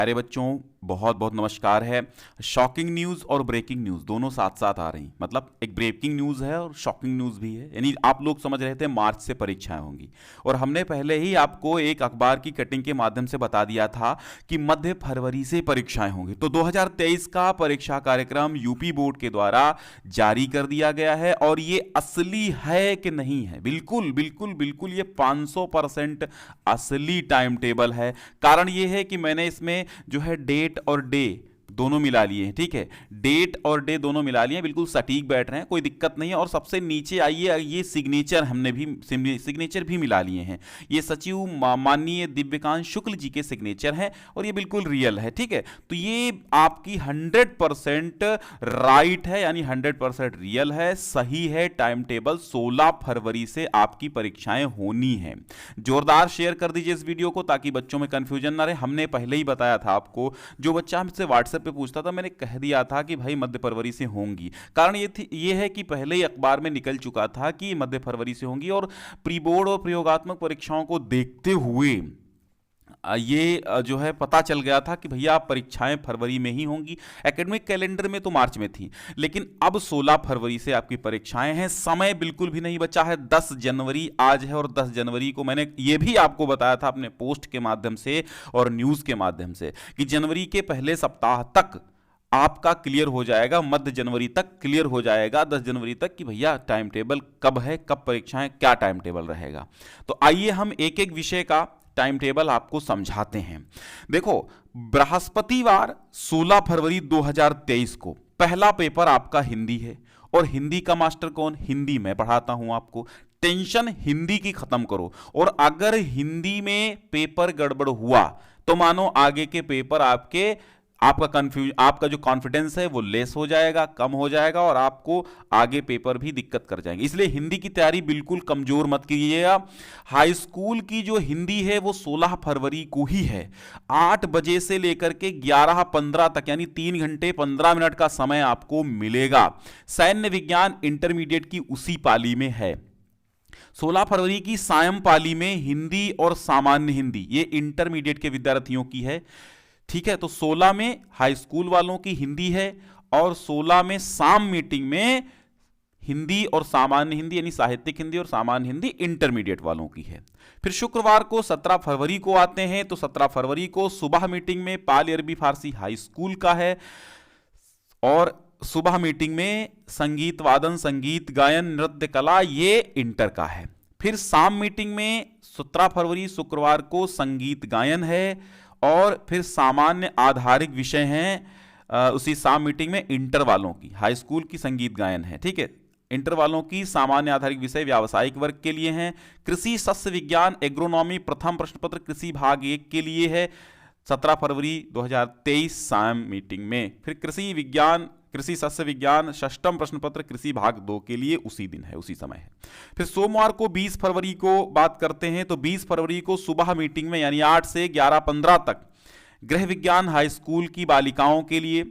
प्यारे बच्चों, बहुत बहुत नमस्कार है। शॉकिंग न्यूज़ और ब्रेकिंग न्यूज़ दोनों साथ साथ आ रही, मतलब एक ब्रेकिंग न्यूज़ है और शॉकिंग न्यूज़ भी है। यानी आप लोग समझ रहे थे मार्च से परीक्षाएं होंगी, और हमने पहले ही आपको एक अखबार की कटिंग के माध्यम से बता दिया था कि मध्य फरवरी से परीक्षाएं होंगी। तो 2023 का परीक्षा कार्यक्रम यूपी बोर्ड के द्वारा जारी कर दिया गया है, और ये असली है कि नहीं है? बिल्कुल बिल्कुल बिल्कुल, ये 500% असली टाइम टेबल है। कारण ये है कि मैंने इसमें जो है डेट और डे दोनों मिला लिए हैं। ठीक है, डेट और डे दोनों मिला लिए हैं, बिल्कुल सटीक बैठ रहे हैं, कोई दिक्कत नहीं है। और सबसे नीचे आइए, ये सिग्नेचर हमने भी सिग्नेचर भी मिला लिए हैं। ये सचिव माननीय दिव्यकांत शुक्ल जी के सिग्नेचर हैं, और ये बिल्कुल रियल है। ठीक है, तो ये आपकी 100% राइट है, यानी 100% रियल है, सही है। टाइम टेबल 16 फरवरी से आपकी परीक्षाएं होनी है। जोरदार शेयर कर दीजिए इस वीडियो को, ताकि बच्चों में कंफ्यूजन ना रहे। हमने पहले ही बताया था आपको, जो बच्चा हमसे व्हाट्सएप पे पूछता था, मैंने कह दिया था कि भाई मध्य फरवरी से होंगी। कारण ये है कि पहले ही अखबार में निकल चुका था कि मध्य फरवरी से होंगी, और प्री बोर्ड और प्रयोगात्मक परीक्षाओं को देखते हुए ये जो है पता चल गया था कि भैया परीक्षाएं फरवरी में ही होंगी। एकेडमिक कैलेंडर में तो मार्च में थी, लेकिन अब 16 फरवरी से आपकी परीक्षाएं हैं। समय बिल्कुल भी नहीं बचा है, 10 जनवरी आज है, और 10 जनवरी को मैंने ये भी आपको बताया था अपने पोस्ट के माध्यम से और न्यूज़ के माध्यम से कि जनवरी के पहले सप्ताह तक आपका क्लियर हो जाएगा, मध्य जनवरी तक क्लियर हो जाएगा, 10 जनवरी तक, कि भैया टाइम टेबल कब है, कब परीक्षाएं, क्या टाइम टेबल रहेगा। तो आइए हम एक एक विषय का टाइम टेबल आपको समझाते हैं। देखो, बृहस्पतिवार 16 फरवरी 2023 को पहला पेपर आपका हिंदी है, और हिंदी का मास्टर कौन? हिंदी मैं पढ़ाता हूं आपको। टेंशन हिंदी की खत्म करो, और अगर हिंदी में पेपर गड़बड़ हुआ तो मानो आगे के पेपर आपका जो कॉन्फिडेंस है वो लेस हो जाएगा, कम हो जाएगा, और आपको आगे पेपर भी दिक्कत कर जाएंगे। इसलिए हिंदी की तैयारी बिल्कुल कमजोर मत कीजिएगा। हाई स्कूल की जो हिंदी है वो 16 फरवरी को ही है, 8 बजे से लेकर के 11:15 तक, यानी 3 घंटे 15 मिनट का समय आपको मिलेगा। सैन्य विज्ञान इंटरमीडिएट की उसी पाली में है। 16 फरवरी की सायं पाली में हिंदी और सामान्य हिंदी, ये इंटरमीडिएट के विद्यार्थियों की है। ठीक है, तो 16 में हाई स्कूल वालों की हिंदी है, और 16 में शाम मीटिंग में हिंदी और सामान्य हिंदी, यानी साहित्यिक हिंदी और सामान्य हिंदी इंटरमीडिएट वालों की है। फिर शुक्रवार को 17 फरवरी को आते हैं, तो 17 फरवरी को सुबह मीटिंग में पाली अरबी फारसी हाई स्कूल का है, और सुबह मीटिंग में संगीत वादन, संगीत गायन, नृत्य कला, ये इंटर का है। फिर शाम मीटिंग में 17 फरवरी शुक्रवार को संगीत गायन है, और फिर सामान्य आधारित विषय हैं उसी शाम मीटिंग में इंटर वालों की। हाई स्कूल की संगीत गायन है, ठीक है। इंटर वालों की सामान्य आधारित विषय व्यावसायिक वर्ग के लिए हैं। कृषि सस्य विज्ञान एग्रोनॉमी प्रथम प्रश्न पत्र कृषि भाग 1 के लिए है, 17 फरवरी 2023 शाम मीटिंग में। फिर कृषि सस्य विज्ञान षष्टम प्रश्न पत्र कृषि भाग 2 के लिए उसी दिन है, उसी समय है। फिर सोमवार को 20 फरवरी को बात करते हैं, तो 20 फरवरी को सुबह मीटिंग में, यानी 8 से 11:15 तक, गृह विज्ञान हाई स्कूल की बालिकाओं के लिए,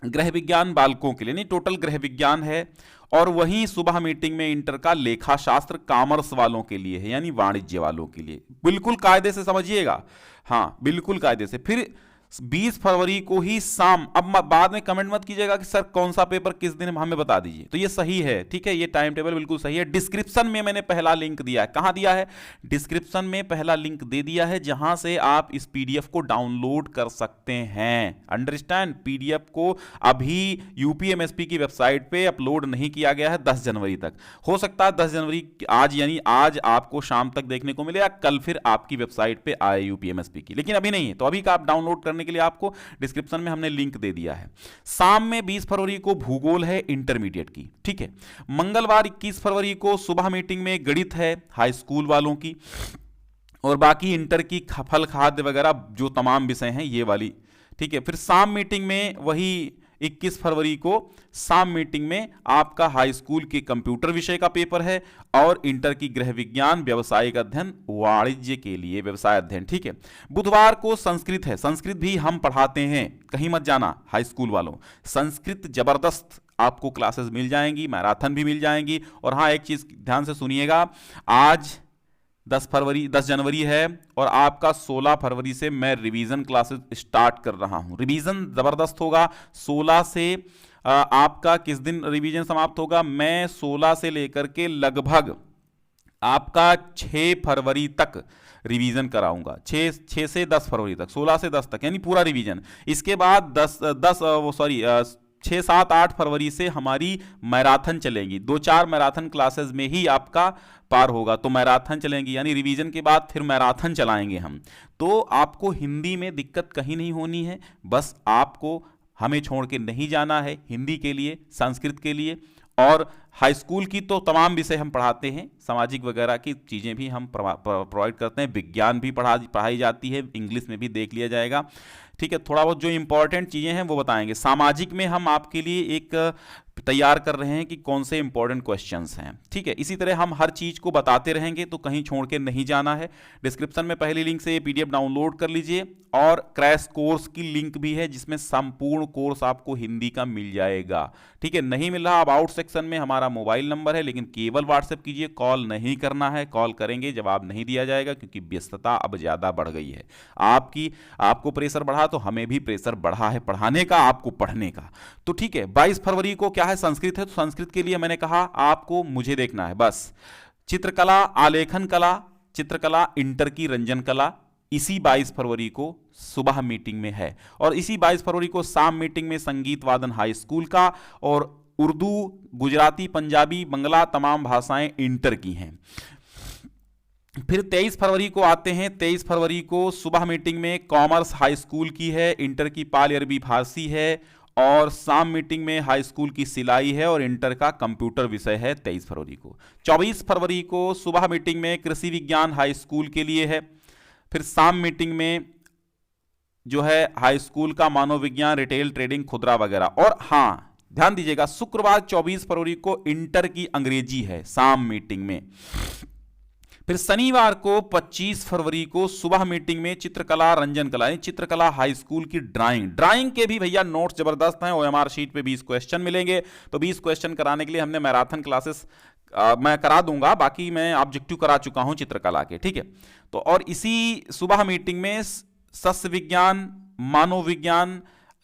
गृह विज्ञान बालकों के लिए, नहीं टोटल गृह विज्ञान है। और वहीं सुबह मीटिंग में इंटर का लेखा शास्त्र कॉमर्स वालों के लिए है, यानी वाणिज्य वालों के लिए। बिल्कुल कायदे से समझिएगा, हाँ बिल्कुल कायदे से। फिर 20 फरवरी को ही शाम, अब बाद में कमेंट मत कीजिएगा कि सर कौन सा पेपर किस दिन, हमें बता दीजिए। तो ये सही है, ठीक है, ये टाइम टेबल बिल्कुल सही है। डिस्क्रिप्शन में मैंने पहला लिंक दिया है। कहां दिया है? डिस्क्रिप्शन में पहला लिंक दे दिया है, जहां से आप इस पीडीएफ को डाउनलोड कर सकते हैं। अंडरस्टैंड? पीडीएफ को अभी यूपीएमएसपी की वेबसाइट पे अपलोड नहीं किया गया है 10 जनवरी तक। हो सकता है 10 जनवरी आज, यानी आज आपको शाम तक देखने को मिले, या कल फिर आपकी वेबसाइट पे आए यूपीएमएसपी की, लेकिन अभी नहीं है। तो अभी का आप डाउनलोड करने के लिए आपको डिस्क्रिप्शन में हमने लिंक दे दिया है। शाम में 20 फरवरी को भूगोल है इंटरमीडिएट की, ठीक है। मंगलवार 21 फरवरी को सुबह मीटिंग में गणित है हाई स्कूल वालों की, और बाकी इंटर की फल खाद्य वगैरह जो तमाम विषय हैं ये वाली, ठीक है। फिर शाम मीटिंग में वही 21 फरवरी को शाम मीटिंग में आपका हाई स्कूल के कंप्यूटर विषय का पेपर है, और इंटर की गृह विज्ञान व्यावसायिक अध्ययन वाणिज्य के लिए व्यवसाय अध्ययन, ठीक है। बुधवार को संस्कृत है, संस्कृत भी हम पढ़ाते हैं, कहीं मत जाना हाई स्कूल वालों। संस्कृत जबरदस्त आपको क्लासेस मिल जाएंगी, मैराथन भी मिल जाएंगी। और हाँ, एक चीज ध्यान से सुनिएगा, आज 10 जनवरी है और आपका 16 फरवरी से मैं रिवीजन क्लासेस स्टार्ट कर रहा हूं। रिवीजन जबरदस्त होगा। 16 से आपका किस दिन रिवीजन समाप्त होगा? मैं 16 से लेकर के लगभग आपका 6 फरवरी तक रिवीजन कराऊंगा। 6 से 10 फरवरी तक, 16 से 10 तक, यानी पूरा रिवीजन। इसके बाद 6, 7, 8 फरवरी से हमारी मैराथन चलेंगी। 2-4 मैराथन क्लासेस में ही आपका पार होगा, तो मैराथन चलेंगी, यानी रिवीजन के बाद फिर मैराथन चलाएंगे हम। तो आपको हिंदी में दिक्कत कहीं नहीं होनी है, बस आपको हमें छोड़ के नहीं जाना है। हिंदी के लिए, संस्कृत के लिए और हाई स्कूल की तो तमाम विषय हम पढ़ाते हैं, सामाजिक वगैरह की चीज़ें भी हम प्रोवाइड करते हैं, विज्ञान भी पढ़ाई जाती है, इंग्लिश में भी देख लिया जाएगा। ठीक है, थोड़ा बहुत जो इंपॉर्टेंट चीज़ें हैं वो बताएंगे। सामाजिक में हम आपके लिए एक तैयार कर रहे हैं कि कौन से इंपॉर्टेंट क्वेश्चंस हैं। ठीक है, इसी तरह हम हर चीज़ को बताते रहेंगे, तो कहीं छोड़ के नहीं जाना है। डिस्क्रिप्शन में पहली लिंक से ये PDF डाउनलोड कर लीजिए, और क्रैश कोर्स की लिंक भी है जिसमें संपूर्ण कोर्स आपको हिंदी का मिल जाएगा। ठीक है, नहीं मिल रहा, अबाउट सेक्शन में हमारा मोबाइल नंबर है, लेकिन केवल व्हाट्सएप कीजिए, कॉल नहीं करना है। कॉल करेंगे जवाब नहीं दिया जाएगा, क्योंकि व्यस्तता अब ज़्यादा बढ़ गई है। आपको प्रेशर बढ़ा तो हमें भी प्रेशर बढ़ा है पढ़ाने का, आपको पढ़ने का। तो ठीक है, 22 फरवरी को क्या है? संस्कृत है। तो संस्कृत के लिए मैंने कहा आपको मुझे देखना है बस। चित्रकला, आलेखन कला, चित्रकला इंटर की रंजन कला, इसी 22 फरवरी को सुबह मीटिंग में है। और इसी 22 फरवरी को शाम मीटिंग में संगीत वादन हाई स्कूल का, और उर्दू, गुजराती, पंजाबी, बंगला तमाम भाषाएं इंटर की हैं। फिर 23 फरवरी को आते हैं। 23 फरवरी को सुबह मीटिंग में कॉमर्स हाई स्कूल की है, इंटर की पाली अरबी फारसी है, और शाम मीटिंग में हाई स्कूल की सिलाई है, और इंटर का कंप्यूटर विषय है 23 फरवरी को। 24 फरवरी को सुबह मीटिंग में कृषि विज्ञान हाई स्कूल के लिए है। फिर शाम मीटिंग में जो है हाई स्कूल का मानव विज्ञान, रिटेल ट्रेडिंग, खुदरा वगैरह। और हाँ, ध्यान दीजिएगा, शुक्रवार 24 फरवरी को इंटर की अंग्रेजी है शाम मीटिंग में। फिर शनिवार को 25 फरवरी को सुबह मीटिंग में चित्रकला रंजन कला, चित्रकला हाई स्कूल की ड्राइंग के भी भैया नोट्स जबरदस्त हैं। OMR शीट पे 20 क्वेश्चन मिलेंगे। तो 20 क्वेश्चन कराने के लिए हमने मैराथन क्लासेस मैं करा दूंगा, बाकी मैं ऑब्जेक्टिव करा चुका हूं चित्रकला के। ठीक है, तो और इसी सुबह मीटिंग में सस्य विज्ञान, मानव विज्ञान,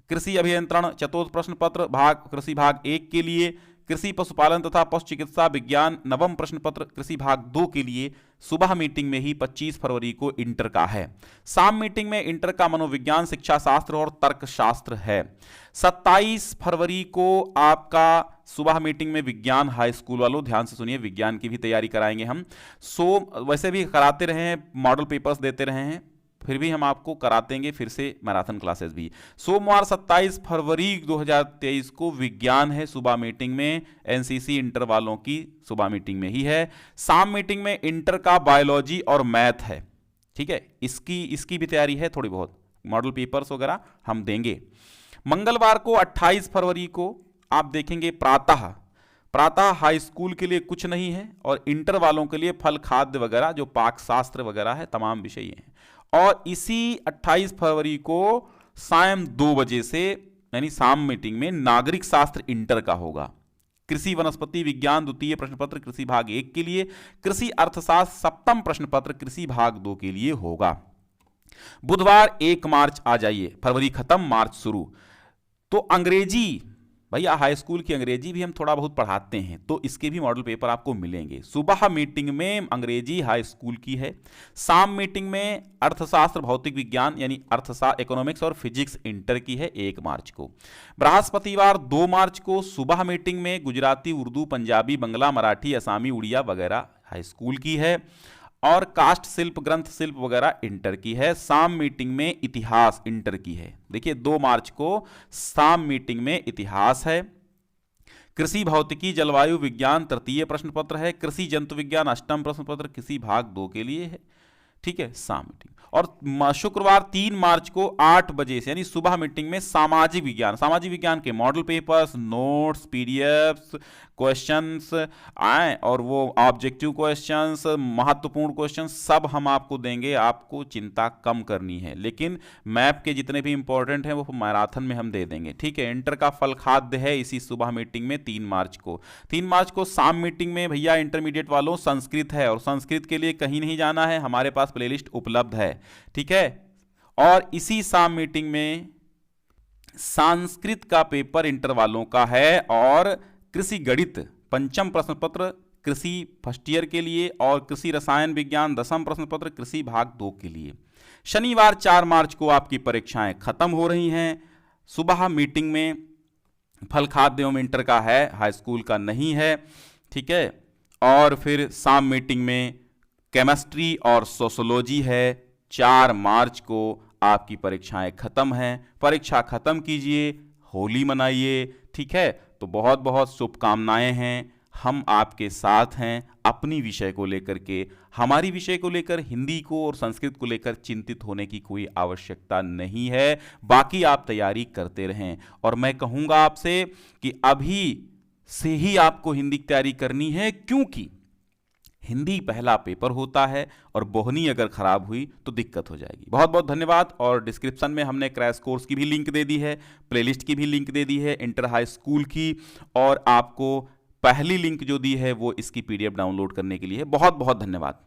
कृषि अभियंत्रण, चतुर्थ प्रश्न पत्र भाग कृषि भाग 1 के लिए, कृषि पशुपालन तथा पशु चिकित्सा विज्ञान नवम प्रश्न पत्र कृषि भाग 2 के लिए सुबह मीटिंग में ही 25 फरवरी को इंटर का है। शाम मीटिंग में इंटर का मनोविज्ञान, शिक्षा शास्त्र और तर्कशास्त्र है। 27 फरवरी को आपका सुबह मीटिंग में विज्ञान हाई स्कूल वालों ध्यान से सुनिए, विज्ञान की भी तैयारी कराएंगे हम। वैसे भी कराते रहे हैं, मॉडल पेपर्स देते रहे हैं, फिर भी हम आपको करातेंगे फिर से मैराथन क्लासेस भी। सोमवार 27 फरवरी 2023 को विज्ञान है सुबह मीटिंग में, एनसीसी इंटर वालों की सुबह मीटिंग में ही है। शाम मीटिंग में इंटर का बायोलॉजी और मैथ है। ठीक है, इसकी भी तैयारी है, थोड़ी बहुत मॉडल पेपर्स वगैरह हम देंगे। मंगलवार को 28 फरवरी को आप देखेंगे प्रातः हाई स्कूल के लिए कुछ नहीं है, और इंटर वालों के लिए फल खाद्य वगैरह जो पाक शास्त्र वगैरह है, तमाम विषय हैं। और इसी 28 फरवरी को सायं 2 बजे से यानी शाम मीटिंग में नागरिक शास्त्र इंटर का होगा। कृषि वनस्पति विज्ञान द्वितीय प्रश्न पत्र कृषि भाग 1 के लिए, कृषि अर्थशास्त्र सप्तम प्रश्न पत्र कृषि भाग 2 के लिए होगा। बुधवार 1 मार्च आ जाइए, फरवरी खत्म मार्च शुरू। तो अंग्रेजी भैया हाई स्कूल की अंग्रेजी भी हम थोड़ा बहुत पढ़ाते हैं, तो इसके भी मॉडल पेपर आपको मिलेंगे। सुबह मीटिंग में अंग्रेजी हाई स्कूल की है, शाम मीटिंग में अर्थशास्त्र भौतिक विज्ञान यानी अर्थशास्त्र इकोनॉमिक्स और फिजिक्स इंटर की है 1 मार्च को। बृहस्पतिवार 2 मार्च को सुबह मीटिंग में गुजराती, उर्दू, पंजाबी, बंगला, मराठी, असामी, उड़िया वगैरह हाई स्कूल की है, और कास्ट शिल्प, ग्रंथ शिल्प वगैरह इंटर की है। शाम मीटिंग में इतिहास इंटर की है। देखिए 2 मार्च को शाम मीटिंग में इतिहास है। कृषि भौतिकी जलवायु विज्ञान तृतीय प्रश्न पत्र है। कृषि जंतु विज्ञान अष्टम प्रश्न पत्र कृषि भाग 2 के लिए है। ठीक है, शाम मीटिंग। और शुक्रवार 3 मार्च को 8 बजे से यानी सुबह मीटिंग में सामाजिक विज्ञान के model papers, notes, PDFs, questions आए और वो ऑब्जेक्टिव क्वेश्चंस, महत्वपूर्ण क्वेश्चंस सब हम आपको देंगे। आपको चिंता कम करनी है, लेकिन मैप के जितने भी इंपॉर्टेंट हैं वो मैराथन में हम दे देंगे। ठीक है, इंटर का फल खाद्य है इसी सुबह मीटिंग में 3 मार्च को। 3 मार्च को शाम मीटिंग में भैया इंटरमीडिएट वालों संस्कृत है, और संस्कृत के लिए कहीं नहीं जाना है, हमारे पास प्लेलिस्ट उपलब्ध है। ठीक है, और इसी शाम मीटिंग में संस्कृत का पेपर इंटर वालों का है, और कृषि गणित 5म प्रश्न पत्र कृषि फर्स्ट ईयर के लिए, और कृषि रसायन विज्ञान 10म प्रश्न पत्र कृषि भाग 2 के लिए। शनिवार 4 मार्च को आपकी परीक्षाएं खत्म हो रही हैं। सुबह मीटिंग में फल खाद्य एवं इंटर का है, हाई स्कूल का नहीं है। ठीक है, और फिर शाम मीटिंग में केमिस्ट्री और सोशोलॉजी है। 4 मार्च को आपकी परीक्षाएं खत्म हैं। परीक्षा खत्म कीजिए, होली मनाइए। ठीक है, तो बहुत बहुत शुभकामनाएं हैं। हम आपके साथ हैं अपनी विषय को लेकर के। हमारी विषय को लेकर, हिंदी को और संस्कृत को लेकर चिंतित होने की कोई आवश्यकता नहीं है। बाकी आप तैयारी करते रहें, और मैं कहूँगा आपसे कि अभी से ही आपको हिंदी की तैयारी करनी है, क्योंकि हिंदी पहला पेपर होता है, और बोहनी अगर खराब हुई तो दिक्कत हो जाएगी। बहुत बहुत धन्यवाद। और डिस्क्रिप्शन में हमने क्रैश कोर्स की भी लिंक दे दी है, प्लेलिस्ट की भी लिंक दे दी है, इंटर हाई स्कूल की, और आपको पहली लिंक जो दी है वो इसकी पीडीएफ डाउनलोड करने के लिए है। बहुत बहुत धन्यवाद।